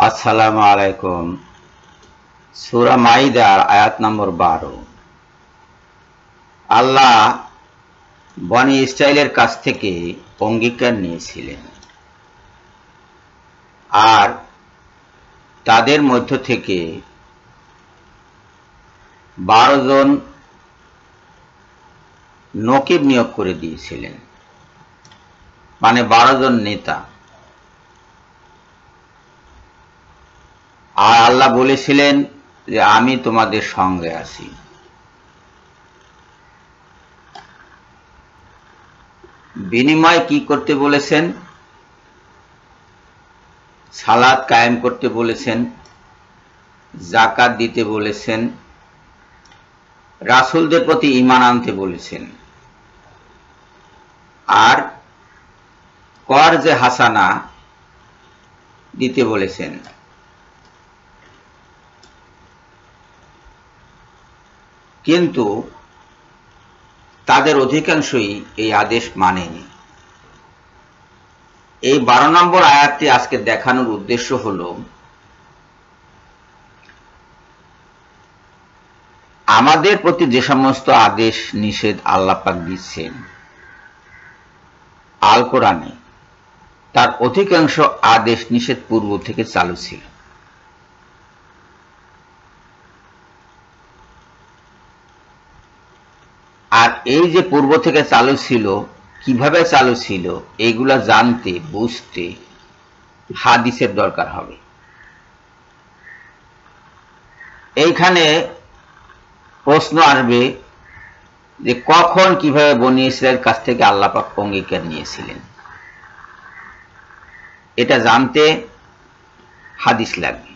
আসসালামু আলাইকুম। সূরা মাইদার আয়াত নম্বর 12। আল্লাহ বনি ইসরাইলের কাছ থেকে অঙ্গীকার নিয়েছিলেন আর তাদের মধ্য থেকে 12 জন নকিব নিয়োগ করে দিয়েছিলেন, মানে 12 জন নেতা। আর আল্লাহ বলেছিলেন যে আমি তোমাদের সঙ্গে আছি। বিনিময় কি করতে বলেছেন? সালাত কায়েম করতে বলেছেন, যাকাত দিতে বলেছেন, রাসূলদের প্রতি ঈমান আনতে বলেছেন, আর কর্জে হাসানা দিতে বলেছেন। কিন্তু তাদের অধিকাংশই এই আদেশ মানেনি। এই 12 নম্বর আয়াতটি আজকে দেখানোর উদ্দেশ্য হল আমাদের প্রতি যে সমস্ত আদেশ নিষেধ আল্লাহ পাক দিচ্ছেন আল কোরআনে, তার অধিকাংশ আদেশ নিষেধ পূর্ব থেকে চালু ছিল। আর এই যে পূর্ব থেকে চালু ছিল, কিভাবে চালু ছিল, এইগুলা জানতে বুঝতে হাদিসের দরকার হবে। এইখানে প্রশ্ন আসবে যে কখন কিভাবে বনী ইসরাইলের কাছ থেকে আল্লাহ পাক অঙ্গীকার নিয়েছিলেন। এটা জানতে হাদিস লাগবে।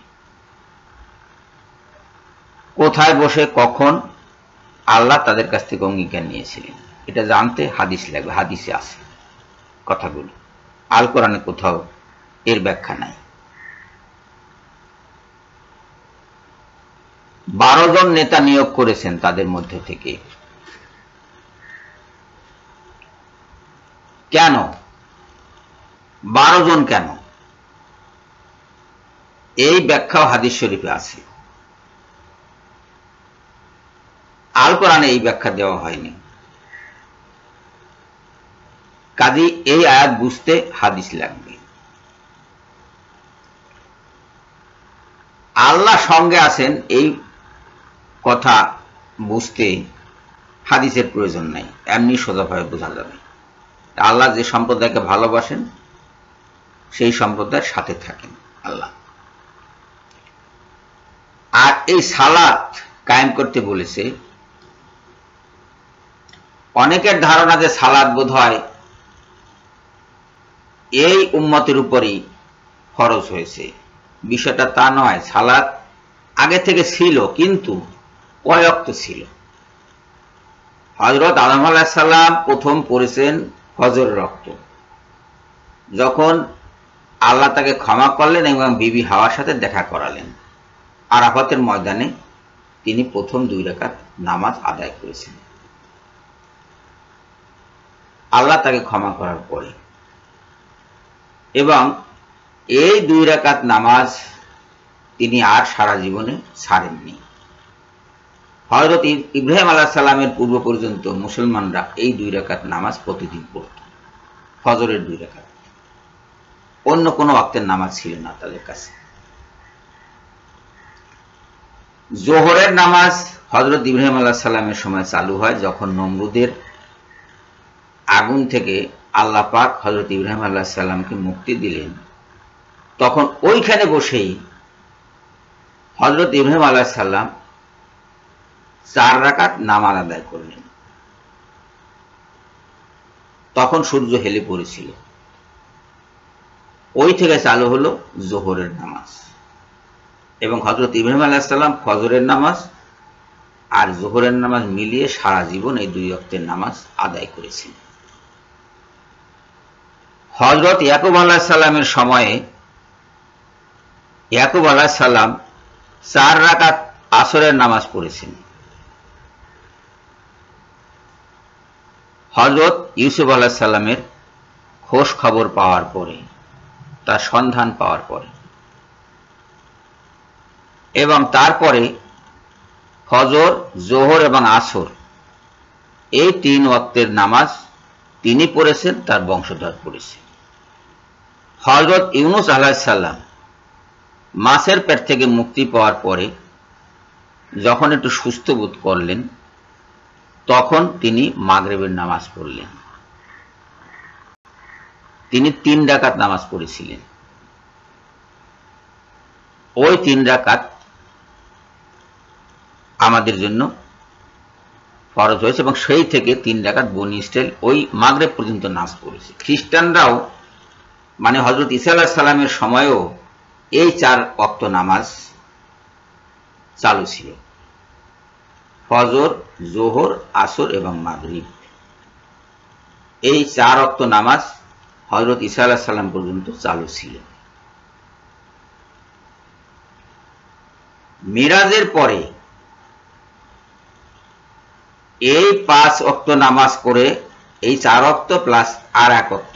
কোথায় বসে কখন আল্লাহ তাদের কাছ থেকে অঙ্গীকার নিয়েছিলেন, এটা জানতে হাদিস লাগবে। হাদিসে আছে কথাগুলো, আল কোরআনে কোথাও এর ব্যাখ্যা নাই। 12 জন নেতা নিয়োগ করেছেন তাদের মধ্য থেকে। কেন 12 জন? কেন? এই ব্যাখ্যাও হাদিস শরীফে আছে, আল কোরআনে এই ব্যাখ্যা দেওয়া হয়নি। কাজী এই আয়াত বুঝতে হাদিস লাগবে। আল্লাহ সঙ্গে আছেন এই কথা বুঝতে হাদিসের প্রয়োজন নাই, এমনি সোজাভাবে বোঝা যাবে। আল্লাহ যে সম্প্রদায়কে ভালোবাসেন সেই সম্প্রদায়ের সাথে থাকেন আল্লাহ। আর এই সালাত কায়েম করতে বলেছে। অনেকের ধারণা যে সালাত বোধহয় এই উম্মতের উপরই ফরজ হয়েছে। বিষয়টা তা নয়। সালাত আগে থেকে ছিল, কিন্তু কয় ওয়াক্ত ছিল। হযরত আদম আলাইহিস সালাম প্রথম পড়েছেন ফজরের ওয়াক্ত, যখন আল্লাহ তাকে ক্ষমা করলেন এবং বিবি হাওয়ার সাথে দেখা করালেন। আরাফাতের ময়দানে তিনি প্রথম 2 রাকাত নামাজ আদায় করেছেন আল্লাহ তাকে ক্ষমা করার পরে, এবং এই 2 রাকাত নামাজ তিনি আর সারা জীবনে ছাড়েননি। হযরত ইব্রাহিম আলাইহিস সালামের পূর্ব পর্যন্ত মুসলমানরা এই 2 রাকাত নামাজ প্রতিদিন পড়ত, ফজরের 2 রাকাত। অন্য কোনো ওয়াক্তের নামাজ ছিল না তাদের কাছে। জোহরের নামাজ হযরত ইব্রাহিম আলাইহিস সালামের সময় চালু হয়, যখন নমরুদের আগুন থেকে আল্লাহ পাক হযরত ইব্রাহিম আলাইহিস সালামকে মুক্তি দিলেন। তখন ওইখানে বসেই হযরত ইব্রাহিম আলাইহিস সালাম 4 রাকাত নামাজ আদায় করলেন। তখন সূর্য হেলে পড়েছিল। ওই থেকে চালু হলো জোহরের নামাজ, এবং হযরত ইব্রাহিম আলাইহিস সালাম ফজরের নামাজ আর জোহরের নামাজ মিলিয়ে সারা জীবন এই 2 ওয়াক্তের নামাজ আদায় করেছেন। হযরত ইয়াকুব আলাইহিস সালামের সময়ে ইয়াকুব আলাইহিস সালাম 4 রাকাত আসরের নামাজ পড়েছেন। হযরত ইউসুফ আলাইহিস সালামের খোঁজ খবর পাওয়ার পরে, তার সন্ধান পাওয়ার পরে এবং তারপরে ফজর, জোহর এবং আসর এই 3 ওয়াক্তের নামাজ তিনি পড়েছেন, তার বংশধর পড়েছে। হযরত ইউনূস আলাইহিস সালাম মাছের পেট থেকে মুক্তি পাওয়ার পরে যখন একটু সুস্থ বোধ করলেন, তখন তিনি মাগরিবের নামাজ পড়লেন। তিনি 3 রাকাত নামাজ পড়েছিলেন। ওই 3 রাকাত আমাদের জন্য ফরজ হয়েছে এবং সেই থেকে 3 রাকাত বনী ইসরাইল ওই মাগরিব পর্যন্ত নামাজ পড়েছে। খ্রিস্টানরাও মানে হযরত ঈসা আলাইহিস সালামের সময়ও এই 4 ওয়াক্ত নামাজ চালু ছিল। ফজর, জোহর, আসর এবং মাগরিব এই 4 ওয়াক্ত নামাজ হযরত ঈসা আলাইহিস সালাম পর্যন্ত চালু ছিল। মিরাজের পরে এই 5 ওয়াক্ত নামাজ করে এই 4 ওয়াক্ত প্লাস আর 1 ওয়াক্ত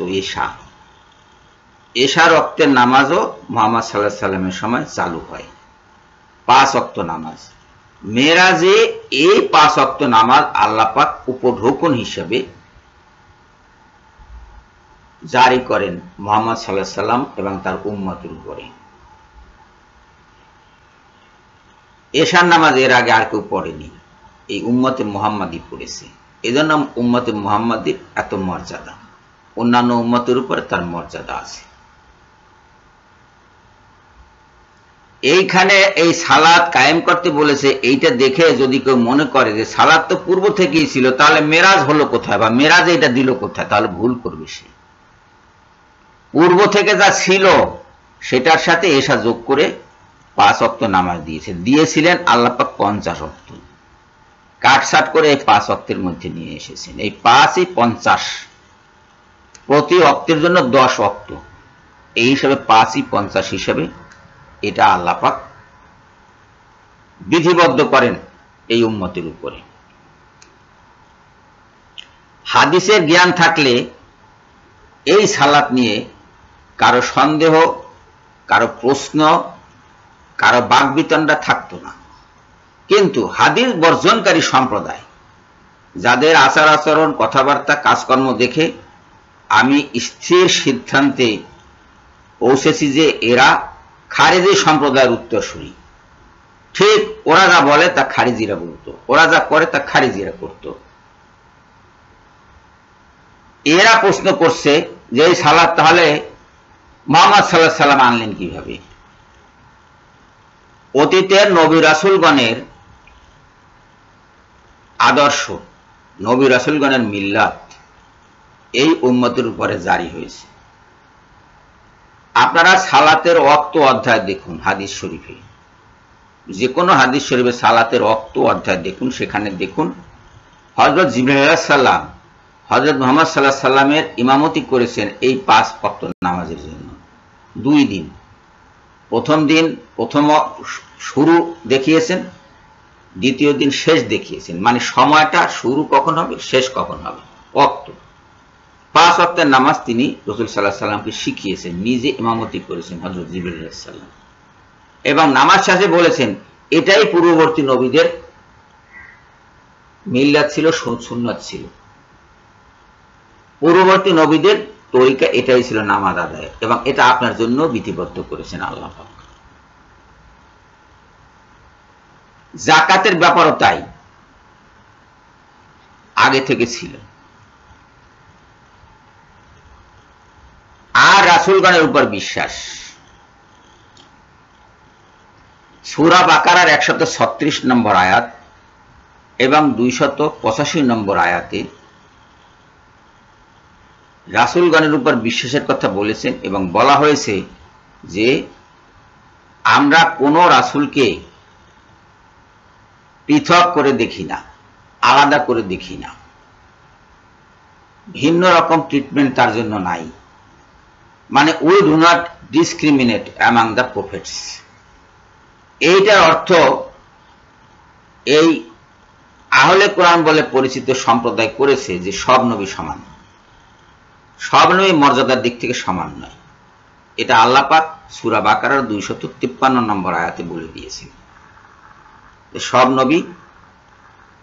এশার ওয়াক্তের নামাজও মুহাম্মদ সাল্লাল্লাহু আলাইহি সাল্লামের সময় চালু হয়। 5 ওয়াক্ত নামাজ মেরাজে এই 5 ওয়াক্ত নামাজ আল্লাহ পাক উপঢৌকন হিসেবে জারি করেন মুহাম্মদ সাল্লাল্লাহু আলাইহি সাল্লাম এবং তার উম্মতের উপরে। এশার নামাজ এর আগে আর কেউ পড়েনি, এই উম্মতে মুহাম্মাদি পড়েছে। এজন্য উম্মতে মুহাম্মাদির এত মর্যাদা, অন্যান্য উম্মতের উপরে তার মর্যাদা আছে। এইখানে এই সালাত কায়েম করতে বলেছে, এইটা দেখে যদি কেউ মনে করে যে সালাত তো পূর্ব থেকেই ছিল, তাহলে মেরাজ হলো কোথায় বা মেরাজে এটা দিল কোথায়, তাহলে ভুল করবে সে। পূর্ব থেকে যা ছিল সেটার সাথে এশা যোগ করে 5 ওয়াক্ত নামাজ দিয়েছিলেন আল্লাহ পাক 50 ওয়াক্ত কাটছাট করে এই 5 ওয়াক্তের মধ্যে নিয়ে এসেছেন। এই 5ই 50, প্রতি ওয়াক্তের জন্য 10 ওয়াক্ত, এই হিসাবে 5ই 50 হিসাবে এটা আল্লাহ পাক বিধিবদ্ধ করেন এই উম্মতের উপরে। হাদিসের জ্ঞান থাকলে এই সালাত নিয়ে কারো সন্দেহ, কারো প্রশ্ন, কারো বাকবিতণ্ডা থাকতো না। কিন্তু হাদিস বর্জনকারী সম্প্রদায়, যাদের আচার আচরণ, কথাবার্তা, কাজকর্ম দেখে আমি স্থির সিদ্ধান্তে পৌঁছেছি যে এরা খারিজি সম্প্রদায়ের উত্তরসূরি। ঠিক ওরা যা বলে তা খারিজিরা বলতো, ওরা যা করে তা খারিজিরা করত। এরা প্রশ্ন করছে যে এই সালাত তাহলে মুহাম্মদ সাল্লাল্লাহু আলাইহি সাল্লাম আনলেন কিভাবে? অতীতের নবী রাসূলগণের আদর্শ, নবী রাসূলগণের মিল্লাত এই উম্মতের উপরে জারি হয়েছে। আপনারা সালাতের ওয়াক্ত অধ্যায় দেখুন, হাদিস শরীফে যে কোনো হাদিস শরীফে সালাতের ওয়াক্ত অধ্যায় দেখুন, সেখানে দেখুন হযরত জিবরাইল আলাইহিস সালাম হযরত মুহাম্মদ সাল্লাল্লাহু আলাইহি সাল্লামের ইমামতি করেছেন এই 5 ওয়াক্ত নামাজের জন্য 2 দিন। প্রথম দিন প্রথম শুরু দেখিয়েছেন, দ্বিতীয় দিন শেষ দেখিয়েছেন, মানে সময়টা শুরু কখন হবে, শেষ কখন হবে, ওয়াক্ত। 5 ওয়াক্তের নামাজ তিনি রাসূল সাল্লাল্লাহু আলাইহি সাল্লামকে শিখিয়েছেন, নিজে ইমামতি করেছেন হযরত জিবরাইল আলাইহিস সালাম, এবং নামাজ শেষে বলেছেন এটাই পূর্ববর্তী নবীদের মিল্লাত ছিল, সুন্নাত ছিল। পূর্ববর্তী নবীদের তরিকা এটাই ছিল নামাজ আদায়, এবং এটা আপনার জন্য বিধিবদ্ধ করেছেন আল্লাহ পাক। যাকাতের ব্যাপারও তাই, আগে থেকে ছিল। আর রাসূলগণের উপর বিশ্বাস। সূরা বাকারার 136 নম্বর আয়াত এবং 285 নম্বর আয়াতে রাসূলগণের উপর বিশ্বাসের কথা বলেছেন এবং বলা হয়েছে যে আমরা কোন রাসূলকে পৃথক করে দেখি না, আলাদা করে দেখি না, ভিন্ন রকম ট্রিটমেন্ট তার জন্য নাই। মানে we do not discriminate among the prophets. এইটার অর্থ এই আহলে কোরআন বলে পরিচিত সম্প্রদায় করেছে যে সব নবী সমান, সব নবী মর্যাদার দিক থেকে সমান নয়। এটা আল্লাহ পাক সূরা বাকারার 253 নম্বর আয়াতে বলে দিয়েছেন। সব নবী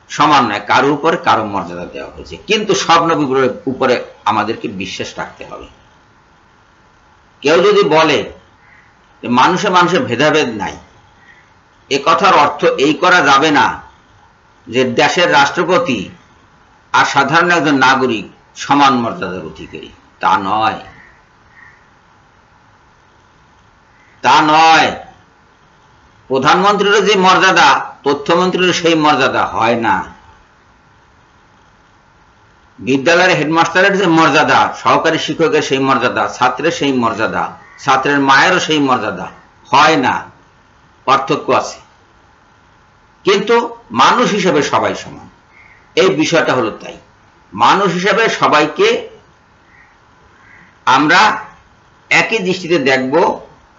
সমান নয়, কারোর উপরে কারো মর্যাদা দেওয়া হয়েছে, কিন্তু সব নবীর উপরে আমাদেরকে বিশ্বাস রাখতে হবে। কেউ যদি বলে মানুষে মানুষে ভেদাভেদ নাই, এ কথার অর্থ এই করা যাবে না যে দেশের রাষ্ট্রপতি আর সাধারণ একজন নাগরিক সমান মর্যাদার অধিকারী। তা নয়, তা নয়। প্রধানমন্ত্রীর যে মর্যাদা তথ্যমন্ত্রীর সেই মর্যাদা হয় না। বিদ্যালয়ের হেডমাস্টারের যে মর্যাদা, সহকারী শিক্ষকের সেই মর্যাদা, ছাত্রের সেই মর্যাদা, ছাত্রের মায়েরও সেই মর্যাদা হয় না। পার্থক্য আছে, কিন্তু মানুষ হিসেবে সবাই সমান। এই বিষয়টা হলো তাই। মানুষ হিসেবে সবাইকে আমরা একই দৃষ্টিতে দেখব,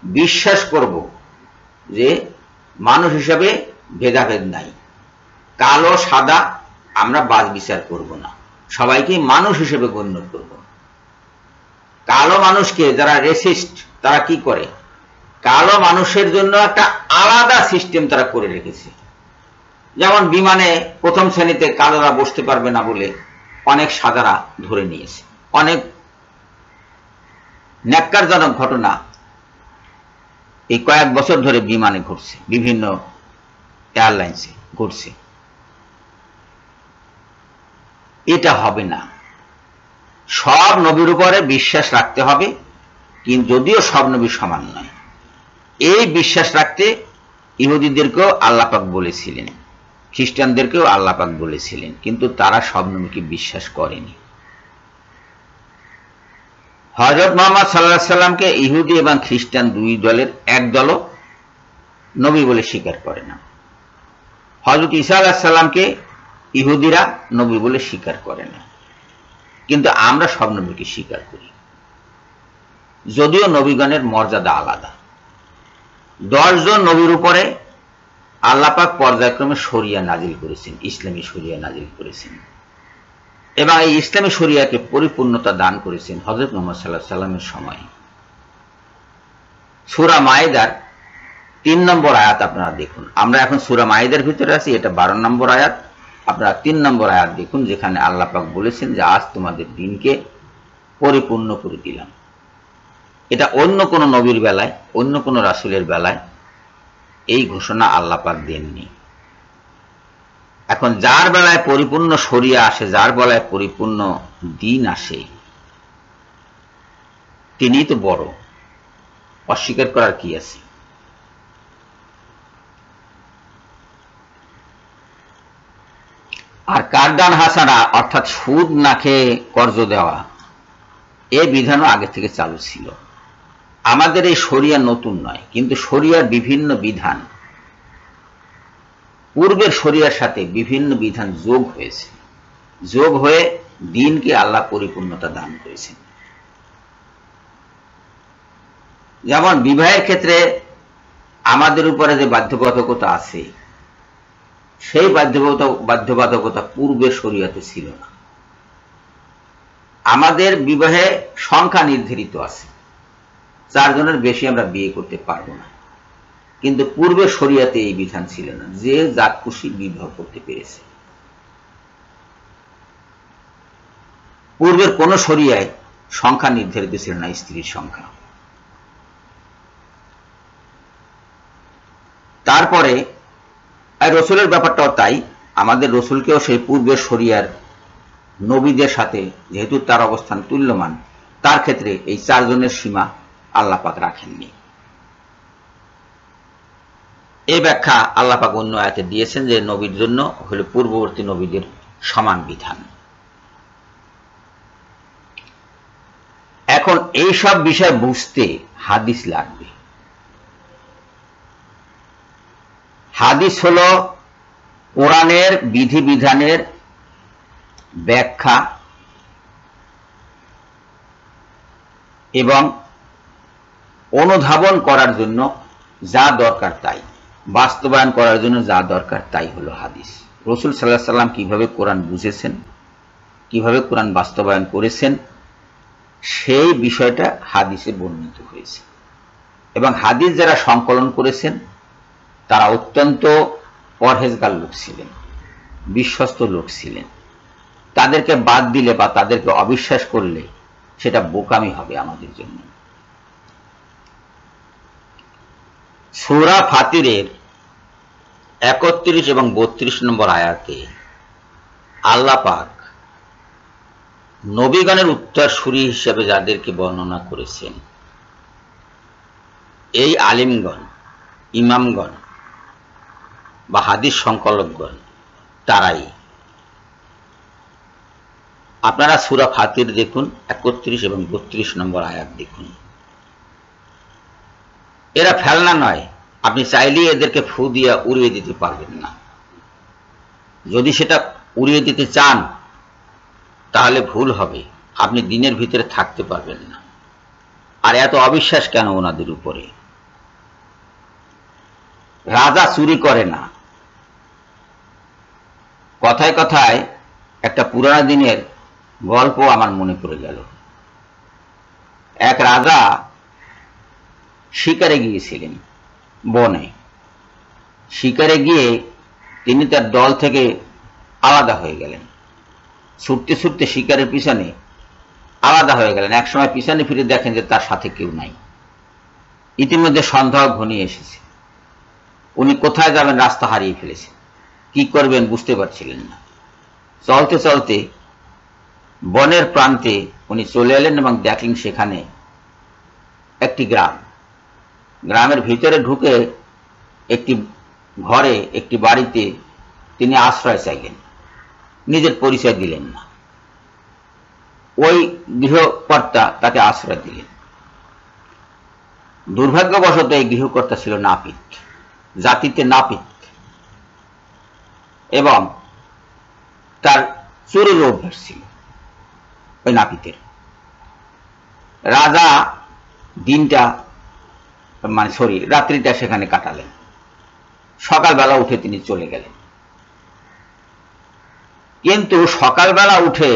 বিশ্বাস করব যে মানুষ হিসেবে ভেদাভেদ নাই। কালো সাদা আমরা বাছ বিচার করব না, সবাইকে মানুষ হিসেবে গণ্য করব। কালো মানুষকে যারা রেসিস্ট, তারা কি করে, কালো মানুষের জন্য একটা আলাদা সিস্টেম তারা করে রেখেছে। যেমন বিমানে প্রথম শ্রেণীতে কালোরা বসতে পারবে না বলে অনেক সাদারা ধরে নিয়েছে। অনেক ন্যাক্কারজনক ঘটনা এই কয়েক বছর ধরে বিমানে ঘটছে, বিভিন্ন এয়ারলাইন্সে ঘটছে। এটা হবে না। সব নবীর উপরে বিশ্বাস রাখতে হবে, কিন্তু যদিও সব নবী সমান নয়। এই বিশ্বাস রাখতে ইহুদিদেরকেও আল্লাহ পাক বলেছিলেন, খ্রিস্টানদেরকেও আল্লাহ পাক বলেছিলেন, কিন্তু তারা সব নবীকে বিশ্বাস করেনি। হযরত মুহাম্মদ সাল্লাল্লাহু আলাইহি সাল্লামকে ইহুদি এবং খ্রিস্টান দুই দলের এক দলও নবী বলে স্বীকার করে না। হযরত ঈসা আলাইহিস সালামকে ইহুদিরা নবী বলে স্বীকার করে না, কিন্তু আমরা সব নবীকে স্বীকার করি, যদিও নবীগণের মর্যাদা আলাদা। 10 জন নবীর উপরে আল্লাহ পাক পর্যায়ক্রমে শরিয়া নাজিল করেছেন, ইসলামী শরিয়া নাজিল করেছেন, এবং এই ইসলামী শরিয়াকে পরিপূর্ণতা দান করেছেন হযরত মুহাম্মদ সাল্লাল্লাহু আলাইহি সাল্লামের সময়। সূরা মায়েদার 3 নম্বর আয়াত আপনারা দেখুন। আমরা এখন সূরা মায়েদার ভিতরে আছি, এটা 12 নম্বর আয়াত। আপনারা 3 নম্বর আয়াত দেখুন, যেখানে আল্লাহ পাক বলেছেন যে আজ তোমাদের দিনকে পরিপূর্ণ করে দিলাম। এটা অন্য কোন নবীর বেলায়, অন্য কোন রাসূলের বেলায় এই ঘোষণা আল্লাহ পাক দেননি। এখন যার বেলায় পরিপূর্ণ শরিয়া আসে, যার বেলায় পরিপূর্ণ দিন আসে, তিনিই তো বড়, অস্বীকার করার কি আছে। আর কারদান হাসানা অর্থাৎ সুদ না খেয়ে কর্জ দেওয়া, এই বিধানও আগে থেকে চালু ছিল। আমাদের এই শরিয়া নতুন নয়, কিন্তু শরিয়ার বিভিন্ন বিধান পূর্বের শরিয়ার সাথে বিভিন্ন বিধান যোগ হয়েছে, যোগ হয়ে দিনকে আল্লাহ পরিপূর্ণতা দান করেছেন। যেমন বিবাহের ক্ষেত্রে আমাদের উপরে যে বাধ্যবাধকতা আছে, সেই বাধ্যবাধকতা পূর্বের শরিয়াতে ছিল না। আমাদের বিবাহে সংখ্যা নির্ধারিত আছে, 4 জনের বেশি আমরা বিয়ে করতে পারবো না, কিন্তু পূর্বের শরিয়াতে এই বিধান ছিল না, যে যার খুশি বিবাহ করতে পেরেছে। পূর্বের কোন শরিয়ায় সংখ্যা নির্ধারিত ছিল না, স্ত্রীর সংখ্যা। তারপরে রসুলের ব্যাপারটাও তাই, আমাদের রসুলকেও সেই পূর্বের শরিয়ার নবীদের সাথে যেহেতু তার অবস্থান তুল্যমান, তার ক্ষেত্রে এই 4 জনের সীমা আল্লাহ পাক রাখেননি। এই ব্যাখ্যা আল্লাহ পাক অন্য আয়াতে দিয়েছেন যে নবীর জন্য হলো পূর্ববর্তী নবীদের সমান বিধান। এখন এই সব বিষয় বুঝতে হাদিস লাগবে। হাদিস হলো কোরআনের বিধিবিধানের ব্যাখ্যা এবং অনুধাবন করার জন্য যা দরকার তাই, বাস্তবায়ন করার জন্য যা দরকার তাই হলো হাদিস। রাসূল সাল্লাল্লাহু আলাইহি সাল্লাম কিভাবে কোরআন বুঝেছেন, কিভাবে কোরআন বাস্তবায়ন করেছেন, সেই বিষয়টা হাদিসে বর্ণিত হয়েছে। এবং হাদিস যারা সংকলন করেছেন তারা অত্যন্ত পরহেজগার লোক ছিলেন, বিশ্বস্ত লোক ছিলেন। তাদেরকে বাদ দিলে বা তাদেরকে অবিশ্বাস করলে সেটা বোকামি হবে আমাদের জন্য। সূরা ফাতিরের 31 এবং 32 নম্বর আয়াতে আল্লাহ পাক নবীগণের উত্তরসূরি হিসেবে যাদেরকে বর্ণনা করেছেন, এই আলিমগণ, ইমামগণ বা হাদিস সংকলকগণ তারাই। আপনারা সূরা ফাতির দেখুন, 31 এবং 32 নম্বর আয়াত দেখুন। এরা ফেলনা নয়, আপনি চাইলেই এদেরকে ফু দিয়ে উড়িয়ে দিতে পারবেন না। যদি সেটা উড়িয়ে দিতে চান তাহলে ভুল হবে, আপনি দিনের ভিতরে থাকতে পারবেন না। আর এত অবিশ্বাস কেন ওনাদের উপরে? রাজা চুরি করে না। কথায় কথায় একটা পুরানো দিনের গল্প আমার মনে পড়ে গেল। এক রাজা শিকারে গিয়েছিলেন বনে। শিকারে গিয়ে তিনি তার দল থেকে আলাদা হয়ে গেলেন। ছুটতে ছুটতে শিকারের পিছনে আলাদা হয়ে গেলেন। একসময় পিছনে ফিরে দেখেন যে তার সাথে কেউ নাই। ইতিমধ্যে সন্ধ্যা ঘনিয়ে এসেছে। উনি কোথায় যাবেন রাস্তা হারিয়ে ফেলেছেন। কি করবেন বুঝতে পারছিলেন না। চলতে চলতে বনের প্রান্তে উনি চলে এলেন এবং দেখলেন সেখানে একটি গ্রাম। গ্রামের ভিতরে ঢুকে একটি ঘরে, একটি বাড়িতে তিনি আশ্রয় চাইলেন। নিজের পরিচয় দিলেন না। ওই গৃহকর্তা তাকে আশ্রয় দিলেন। দুর্ভাগ্যবশত এই গৃহকর্তা ছিল নাপিত, জাতিতে নাপিত, এবং তার চোরের অভ্যাস ছিল ওই নাপিতের। রাজা রাত্রিটা সেখানে কাটালেন। সকালবেলা উঠে তিনি চলে গেলেন। কিন্তু সকালবেলা উঠে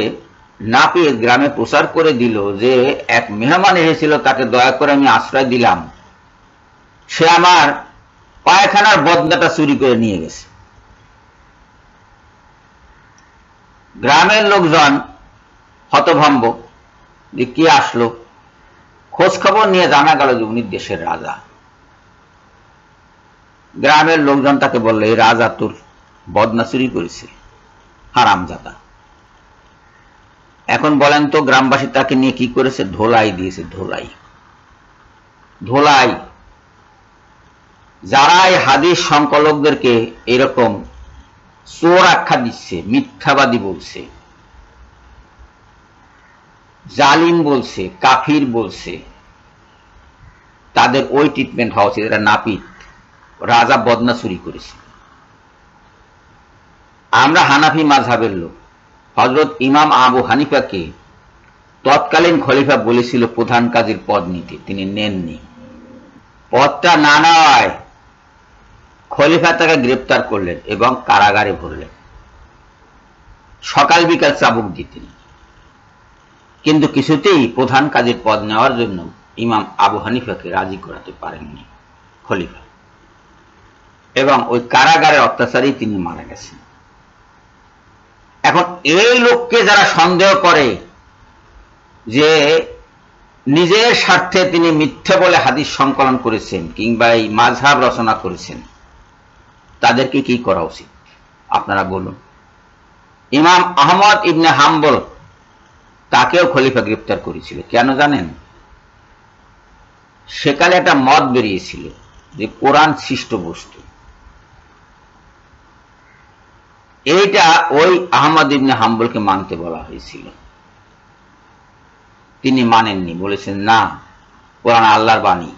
নাপিত গ্রামে প্রচার করে দিল যে এক মেহমান এসেছিল, তাকে দয়া করে আমি আশ্রয় দিলাম, সে আমার পায়খানার বদনাটা চুরি করে নিয়ে গেছে। গ্রামের লোকজন হতভম্ব যে কে আসলো। খোঁজ খবর নিয়ে জানা গেল যে উনি দেশের রাজা। গ্রামের লোকজন তাকে বলল, এই রাজা তোর বদনা চুরি করেছে, হারামজাদা। এখন বলেন তো গ্রামবাসী তাকে নিয়ে কি করেছে? ধোলাই দিয়েছে। ধোলাই ধোলাই। যারা এই হাদিস সংকলকদেরকে এরকম চোর আখ্যা দিচ্ছে, মিথ্যাবাদী বলছে, জালিম বলছে, কাফির বলছে, তাদের ওই ট্রিটমেন্ট হওয়া উচিত। এরা নাপিত, রাজা বদনা চুরি করেছে। আমরা হানাফি মাযহাবের লোক। হযরত ইমাম আবু হানিফাকে তৎকালীন খলিফা বলেছিল প্রধান কাজীর পদ নিতে, তিনি নেননি। পদটা না নেওয়ায় খলিফা তাকে গ্রেপ্তার করলেন এবং কারাগারে ভরলেন। সকাল বিকাল চাবুক দিতেন, কিন্তু কিছুতেই প্রধান কাজীর পদ নেওয়ার জন্য ইমাম আবু হানিফাকে রাজি করাতে পারেননি খলিফা, এবং ওই কারাগারের অত্যাচারেই তিনি মারা গেছেন। এখন এই লোককে যারা সন্দেহ করে যে নিজের স্বার্থে তিনি মিথ্যা বলে হাদিস সংকলন করেছেন কিংবা এই মাযহাব রচনা করেছেন, তাদেরকে কি করা উচিত আপনারা বলুন? ইমাম আহমদ ইবনে হাম্বল, তাকেও খলিফা গ্রেপ্তার করেছিল। কেন জানেন? সেকালে একটা মত বেরিয়েছিল যে কোরআন সৃষ্ট বস্তু। এইটা ওই আহমদ ইবনে হাম্বলকে মানতে বলা হয়েছিল। তিনি মানেননি, বলেছেন না, কোরআন আল্লাহর বাণী,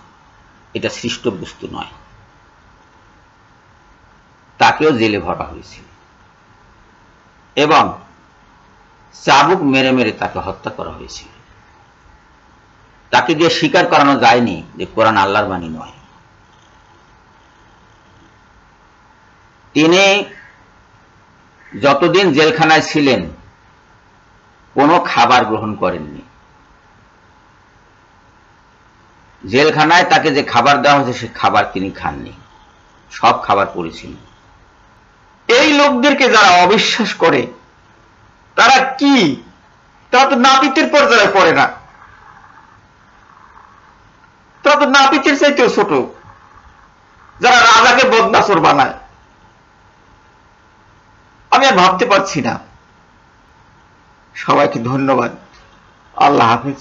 এটা সৃষ্ট বস্তু নয়। তাকেও জেলে ভরা হয়েছিল এবং চাবুক মেরে মেরে তাকে হত্যা করা হয়েছিল। তাকে দিয়ে স্বীকার করানো যায়নি যে কোরআন আল্লাহর বাণী নয়। তিনি যতদিন জেলখানায় ছিলেন কোনো খাবার গ্রহণ করেননি। জেলখানায় তাকে যে খাবার দেওয়া হয়েছে সে খাবার তিনি খাননি, সব খাবার পড়েছিল। এই লোকদেরকে যারা অবিশ্বাস করে তারা কি? তারা তো নাপিতের পর্যায়ে পড়ে না, তারা তো নাপিতের চাইতেও ছোট, যারা রাজাকে বদনাসর বানায়। আমি আর ভাবতে পারছি না। সবাইকে ধন্যবাদ। আল্লাহ হাফেজ।